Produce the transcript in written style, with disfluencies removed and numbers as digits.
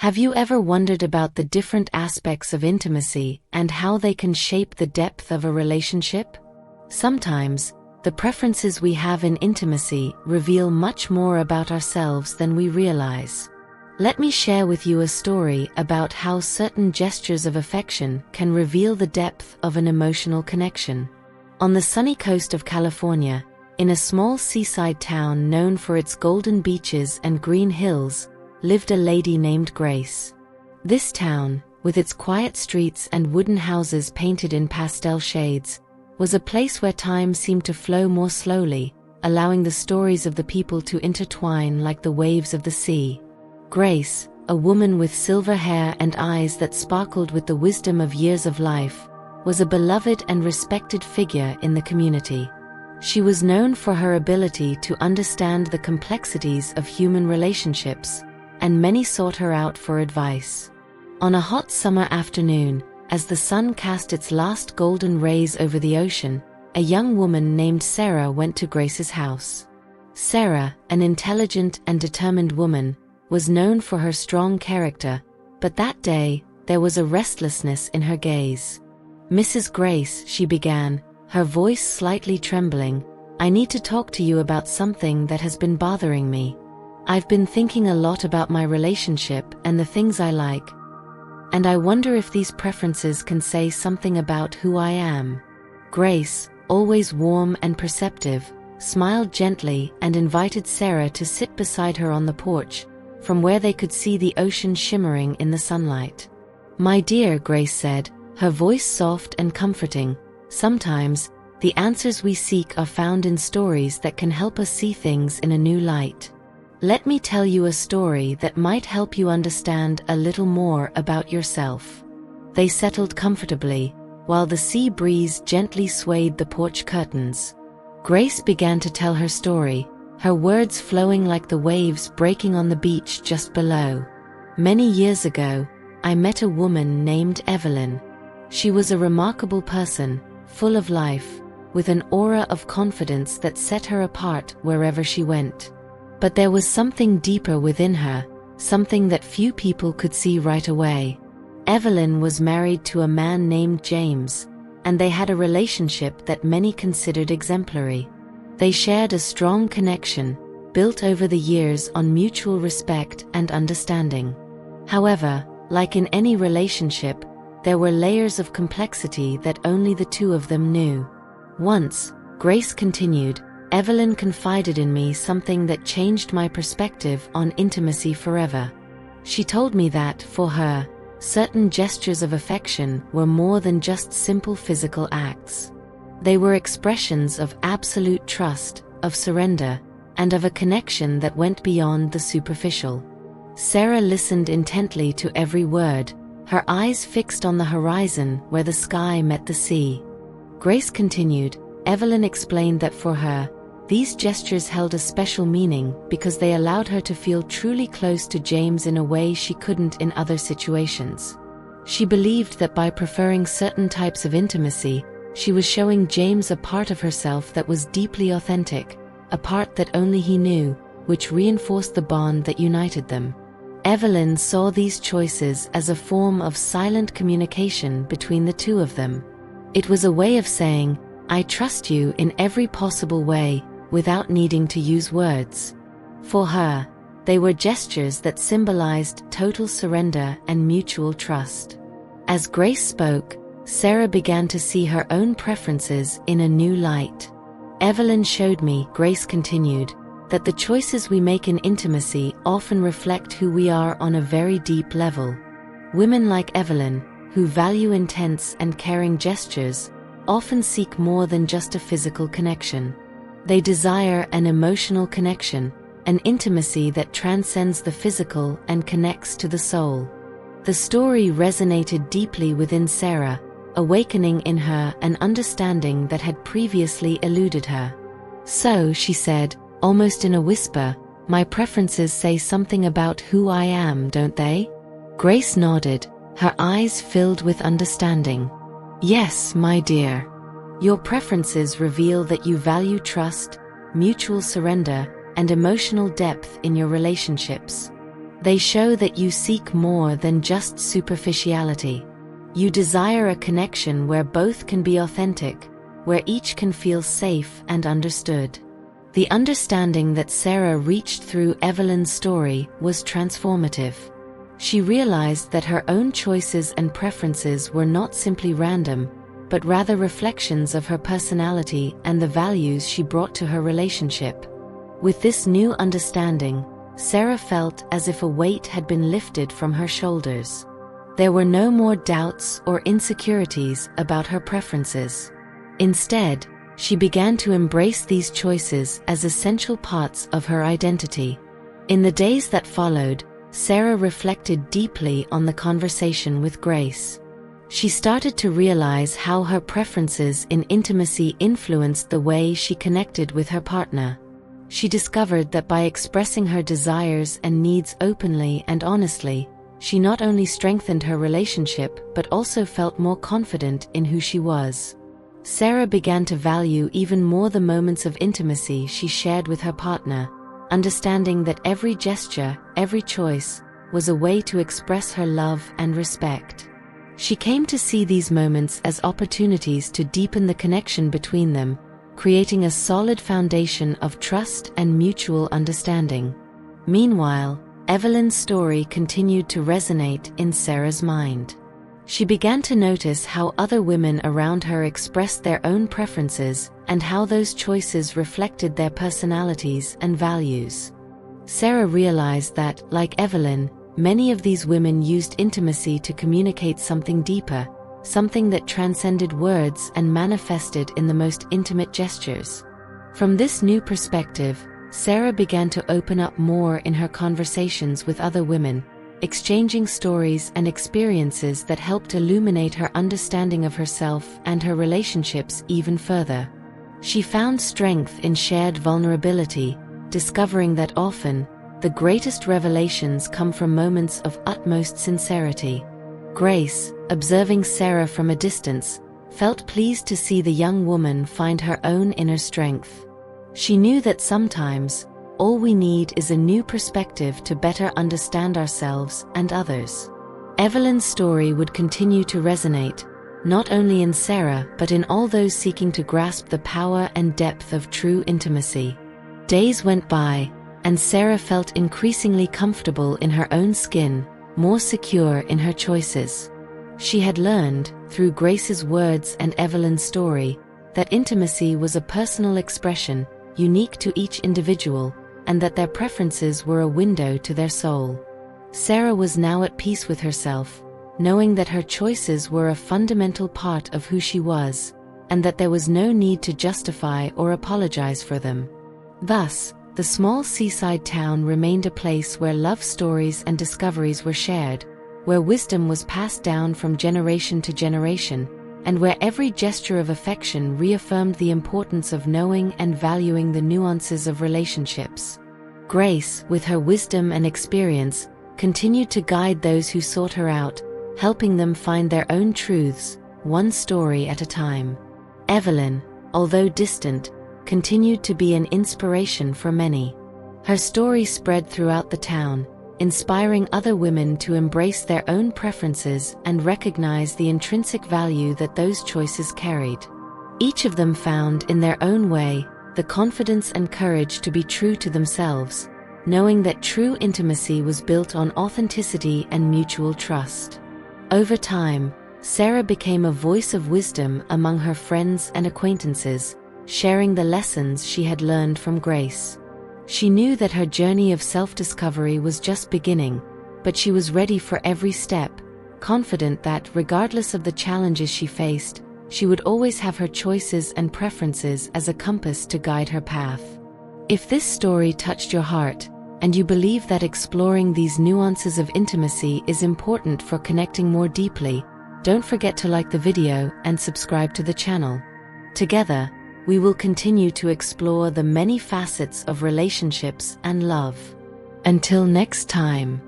Have you ever wondered about the different aspects of intimacy and how they can shape the depth of a relationship? Sometimes, the preferences we have in intimacy reveal much more about ourselves than we realize. Let me share with you a story about how certain gestures of affection can reveal the depth of an emotional connection. On the sunny coast of California, in a small seaside town known for its golden beaches and green hills, lived a lady named Grace. This town, with its quiet streets and wooden houses painted in pastel shades, was a place where time seemed to flow more slowly, allowing the stories of the people to intertwine like the waves of the sea. Grace, a woman with silver hair and eyes that sparkled with the wisdom of years of life, was a beloved and respected figure in the community. She was known for her ability to understand the complexities of human relationships, and many sought her out for advice. On a hot summer afternoon, as the sun cast its last golden rays over the ocean, a young woman named Sarah went to Grace's house. Sarah, an intelligent and determined woman, was known for her strong character, but that day, there was a restlessness in her gaze. "Mrs. Grace," she began, her voice slightly trembling, "I need to talk to you about something that has been bothering me. I've been thinking a lot about my relationship and the things I like, and I wonder if these preferences can say something about who I am." Grace, always warm and perceptive, smiled gently and invited Sarah to sit beside her on the porch, from where they could see the ocean shimmering in the sunlight. "My dear," Grace said, her voice soft and comforting, "sometimes, the answers we seek are found in stories that can help us see things in a new light. Let me tell you a story that might help you understand a little more about yourself." They settled comfortably, while the sea breeze gently swayed the porch curtains. Grace began to tell her story, her words flowing like the waves breaking on the beach just below. "Many years ago, I met a woman named Evelyn. She was a remarkable person, full of life, with an aura of confidence that set her apart wherever she went. But there was something deeper within her, something that few people could see right away. Evelyn was married to a man named James, and they had a relationship that many considered exemplary. They shared a strong connection, built over the years on mutual respect and understanding. However, like in any relationship, there were layers of complexity that only the two of them knew. Once, Grace continued, "Evelyn confided in me something that changed my perspective on intimacy forever. She told me that, for her, certain gestures of affection were more than just simple physical acts. They were expressions of absolute trust, of surrender, and of a connection that went beyond the superficial." Sarah listened intently to every word, her eyes fixed on the horizon where the sky met the sea. Grace continued, "Evelyn explained that for her, these gestures held a special meaning because they allowed her to feel truly close to James in a way she couldn't in other situations. She believed that by preferring certain types of intimacy, she was showing James a part of herself that was deeply authentic, a part that only he knew, which reinforced the bond that united them. Evelyn saw these choices as a form of silent communication between the two of them. It was a way of saying, 'I trust you in every possible way,' without needing to use words. For her, they were gestures that symbolized total surrender and mutual trust." As Grace spoke, Sarah began to see her own preferences in a new light. "Evelyn showed me," Grace continued, "that the choices we make in intimacy often reflect who we are on a very deep level. Women like Evelyn, who value intense and caring gestures, often seek more than just a physical connection. They desire an emotional connection, an intimacy that transcends the physical and connects to the soul." The story resonated deeply within Sarah, awakening in her an understanding that had previously eluded her. "So," she said, almost in a whisper, "my preferences say something about who I am, don't they?" Grace nodded, her eyes filled with understanding. "Yes, my dear. Your preferences reveal that you value trust, mutual surrender, and emotional depth in your relationships. They show that you seek more than just superficiality. You desire a connection where both can be authentic, where each can feel safe and understood. The understanding that Sarah reached through Evelyn's story was transformative. She realized that her own choices and preferences were not simply random, but rather reflections of her personality and the values she brought to her relationship. With this new understanding, Sarah felt as if a weight had been lifted from her shoulders. There were no more doubts or insecurities about her preferences. Instead, she began to embrace these choices as essential parts of her identity. In the days that followed, Sarah reflected deeply on the conversation with Grace. She started to realize how her preferences in intimacy influenced the way she connected with her partner. She discovered that by expressing her desires and needs openly and honestly, she not only strengthened her relationship but also felt more confident in who she was. Sarah began to value even more the moments of intimacy she shared with her partner, understanding that every gesture, every choice, was a way to express her love and respect. She came to see these moments as opportunities to deepen the connection between them, creating a solid foundation of trust and mutual understanding. Meanwhile, Evelyn's story continued to resonate in Sarah's mind. She began to notice how other women around her expressed their own preferences and how those choices reflected their personalities and values. Sarah realized that, like Evelyn, many of these women used intimacy to communicate something deeper, something that transcended words and manifested in the most intimate gestures. From this new perspective, Sarah began to open up more in her conversations with other women, exchanging stories and experiences that helped illuminate her understanding of herself and her relationships even further. She found strength in shared vulnerability, discovering that often, the greatest revelations come from moments of utmost sincerity. Grace, observing Sarah from a distance, felt pleased to see the young woman find her own inner strength. She knew that sometimes, all we need is a new perspective to better understand ourselves and others. Evelyn's story would continue to resonate, not only in Sarah but in all those seeking to grasp the power and depth of true intimacy. Days went by, and Sarah felt increasingly comfortable in her own skin, more secure in her choices. She had learned, through Grace's words and Evelyn's story, that intimacy was a personal expression, unique to each individual, and that their preferences were a window to their soul. Sarah was now at peace with herself, knowing that her choices were a fundamental part of who she was, and that there was no need to justify or apologize for them. Thus, the small seaside town remained a place where love stories and discoveries were shared, where wisdom was passed down from generation to generation, and where every gesture of affection reaffirmed the importance of knowing and valuing the nuances of relationships. Grace, with her wisdom and experience, continued to guide those who sought her out, helping them find their own truths, one story at a time. Evelyn, although distant, continued to be an inspiration for many. Her story spread throughout the town, inspiring other women to embrace their own preferences and recognize the intrinsic value that those choices carried. Each of them found, in their own way, the confidence and courage to be true to themselves, knowing that true intimacy was built on authenticity and mutual trust. Over time, Sarah became a voice of wisdom among her friends and acquaintances, sharing the lessons she had learned from Grace. She knew that her journey of self-discovery was just beginning, but she was ready for every step, confident that, regardless of the challenges she faced, she would always have her choices and preferences as a compass to guide her path. If this story touched your heart, and you believe that exploring these nuances of intimacy is important for connecting more deeply, don't forget to like the video and subscribe to the channel. Together, we will continue to explore the many facets of relationships and love. Until next time.